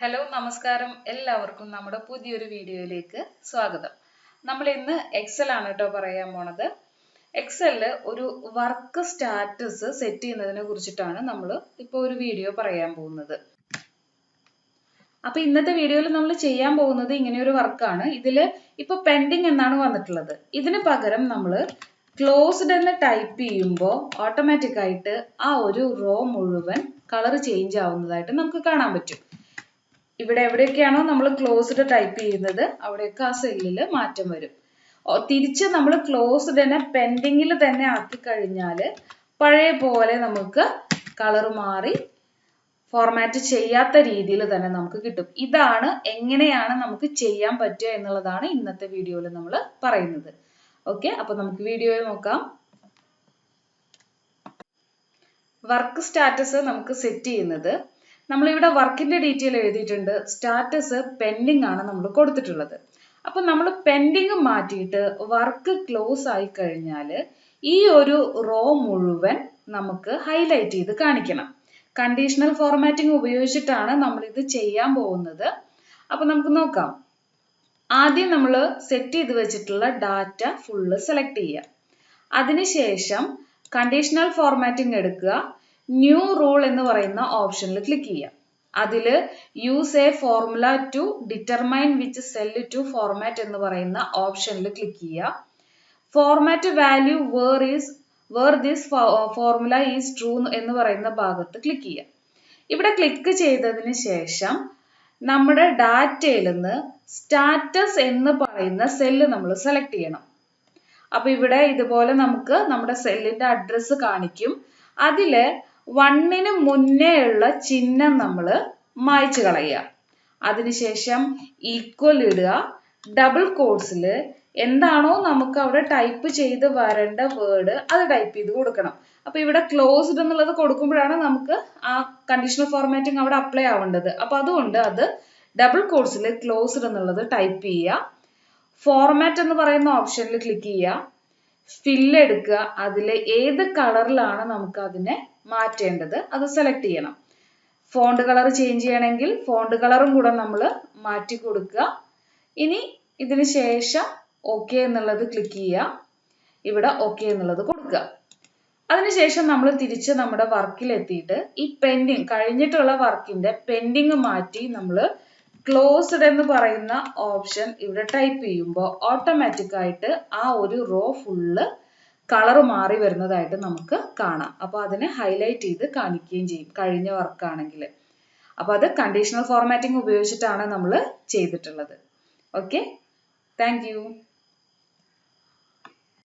Hello നമസ്കാരം എല്ലാവർക്കും നമ്മുടെ പുതിയൊരു വീഡിയോയിലേക്ക് സ്വാഗതം. നമ്മൾ ഇന്ന് എക്സൽ ആണ് കേട്ടോ പറയാൻ പോണത്. എക്സലില് ഒരു വർക്ക് സ്റ്റാറ്റസ് സെറ്റ് ചെയ്യുന്നതിനെ കുറിച്ചിട്ടാണ് നമ്മൾ ഇപ്പോൾ ഒരു വീഡിയോ പറയാൻ പോകുന്നത്. അപ്പൊ ഇന്നത്തെ വീഡിയോയിൽ നമ്മൾ ചെയ്യാൻ പോകുന്നത് ഇങ്ങനെ ഒരു വർക്കാണ്. ഇതില് ഇപ്പൊ പെൻഡിങ് എന്നാണ് വന്നിട്ടുള്ളത്. ഇതിന് പകരം നമ്മൾ ക്ലോസ്ഡ് എന്ന് ടൈപ്പ് ചെയ്യുമ്പോൾ ഓട്ടോമാറ്റിക് ആയിട്ട് ആ ഒരു റോ മുഴുവൻ കളർ ചേഞ്ച് ആവുന്നതായിട്ട് നമുക്ക് കാണാൻ പറ്റും. ഇവിടെ എവിടെയൊക്കെയാണോ നമ്മൾ ക്ലോസ്ഡ് ടൈപ്പ് ചെയ്യുന്നത് അവിടെയൊക്കെ ആ സെല്ലിൽ മാറ്റം വരും. തിരിച്ച് നമ്മൾ ക്ലോസ്ഡ് തന്നെ പെൻഡിങ്ങിൽ തന്നെ ആക്കി കഴിഞ്ഞാൽ പഴയ പോലെ നമുക്ക് കളർ മാറി ഫോർമാറ്റ് ചെയ്യാത്ത രീതിയിൽ തന്നെ നമുക്ക് കിട്ടും. ഇതാണ് എങ്ങനെയാണ് നമുക്ക് ചെയ്യാൻ പറ്റുക എന്നുള്ളതാണ് ഇന്നത്തെ വീഡിയോയിൽ നമ്മൾ പറയുന്നത്. ഓക്കെ, അപ്പൊ നമുക്ക് വീഡിയോയിൽ നോക്കാം. വർക്ക് സ്റ്റാറ്റസ് നമുക്ക് സെറ്റ് ചെയ്യുന്നത് നമ്മളിവിടെ വർക്കിന്റെ ഡീറ്റെയിൽ എഴുതിയിട്ടുണ്ട്. സ്റ്റാറ്റസ് പെൻഡിങ് ആണ് നമ്മൾ കൊടുത്തിട്ടുള്ളത്. അപ്പൊ നമ്മൾ പെൻഡിങ് മാറ്റിയിട്ട് വർക്ക് ക്ലോസ് ആയി കഴിഞ്ഞാൽ ഈ ഒരു റോ മുഴുവൻ നമുക്ക് ഹൈലൈറ്റ് ചെയ്ത് കാണിക്കണം. കണ്ടീഷണൽ ഫോർമാറ്റിംഗ് ഉപയോഗിച്ചിട്ടാണ് നമ്മൾ ഇത് ചെയ്യാൻ പോകുന്നത്. അപ്പൊ നമുക്ക് നോക്കാം. ആദ്യം നമ്മൾ സെറ്റ് ചെയ്ത് വെച്ചിട്ടുള്ള ഡാറ്റ ഫുള്ള് സെലക്ട് ചെയ്യുക. അതിനുശേഷം കണ്ടീഷണൽ ഫോർമാറ്റിംഗ് എടുക്കുക. ന്യൂ റൂൾ എന്ന് പറയുന്ന ഓപ്ഷനിൽ ക്ലിക്ക് ചെയ്യുക. അതിൽ use a formula to determine which cell to format എന്ന് പറയുന്ന ഓപ്ഷനിൽ ക്ലിക്ക് ചെയ്യുക. Format value where this formula is true എന്ന് പറയുന്ന ഭാഗത്ത് ക്ലിക്ക് ചെയ്യുക. ഇവിടെ ക്ലിക്ക് ചെയ്തതിന് ശേഷം നമ്മുടെ ഡാറ്റയിൽ നിന്ന് സ്റ്റാറ്റസ് എന്ന് പറയുന്ന സെല്ല് നമ്മൾ സെലക്ട് ചെയ്യണം. അപ്പൊ ഇവിടെ ഇതുപോലെ നമുക്ക് നമ്മുടെ സെല്ലിന്റെ അഡ്രസ്സ് കാണിക്കും. അതില് 1ന് മുന്നേ ഉള്ള ചിഹ്നം നമ്മൾ മായ്ച്ചു കളയുക. അതിനുശേഷം ഈക്വൽ ഇടുക. ഡബിൾ കോട്ട്സിൽ എന്താണോ നമുക്ക് അവിടെ ടൈപ്പ് ചെയ്ത് വരേണ്ട വേർഡ് അത് ടൈപ്പ് ചെയ്ത് കൊടുക്കണം. അപ്പൊ ഇവിടെ ക്ലോസ്ഡ് എന്നുള്ളത് കൊടുക്കുമ്പോഴാണ് നമുക്ക് ആ കണ്ടീഷണൽ ഫോർമാറ്റിംഗ് അവിടെ അപ്ലൈ ആവേണ്ടത്. അപ്പൊ അതുകൊണ്ട് അത് ഡബിൾ കോട്ട്സിൽ ക്ലോസ്ഡ് എന്നുള്ളത് ടൈപ്പ് ചെയ്യുക. ഫോർമാറ്റ് എന്ന് പറയുന്ന ഓപ്ഷനിൽ ക്ലിക്ക് ചെയ്യുക. ഫില്ല് എടുക്കുക. അതിൽ ഏത് കളറിലാണ് നമുക്ക് അതിനെ മാറ്റേണ്ടത് അത് സെലക്ട് ചെയ്യണം. ഫോണ്ട് കളർ ചേഞ്ച് ചെയ്യണമെങ്കിൽ ഫോണ്ട് കളറും കൂടെ നമ്മൾ മാറ്റി കൊടുക്കുക. ഇനി ഇതിന് ശേഷം ഓക്കെ എന്നുള്ളത് ക്ലിക്ക് ചെയ്യുക. ഇവിടെ ഓക്കെ എന്നുള്ളത് കൊടുക്കുക. അതിനുശേഷം നമ്മൾ തിരിച്ച് നമ്മുടെ വർക്കിൽ എത്തിയിട്ട് ഈ പെൻഡിങ് കഴിഞ്ഞിട്ടുള്ള വർക്കിന്റെ പെൻഡിങ് മാറ്റി നമ്മൾ ക്ലോസ്ഡ് എന്ന് പറയുന്ന ഓപ്ഷൻ ഇവിടെ ടൈപ്പ് ചെയ്യുമ്പോൾ ഓട്ടോമാറ്റിക് ആയിട്ട് ആ ഒരു റോ ഫുള്ള് കളർ മാറി വരുന്നതായിട്ട് നമുക്ക് കാണാം. അപ്പൊ അതിനെ ഹൈലൈറ്റ് ചെയ്ത് കാണിക്കുകയും ചെയ്യും കഴിഞ്ഞ വർക്കാണെങ്കിൽ. അപ്പൊ അത് കണ്ടീഷണൽ ഫോർമാറ്റിംഗ് ഉപയോഗിച്ചിട്ടാണ് നമ്മൾ ചെയ്തിട്ടുള്ളത്. Okay, thank you.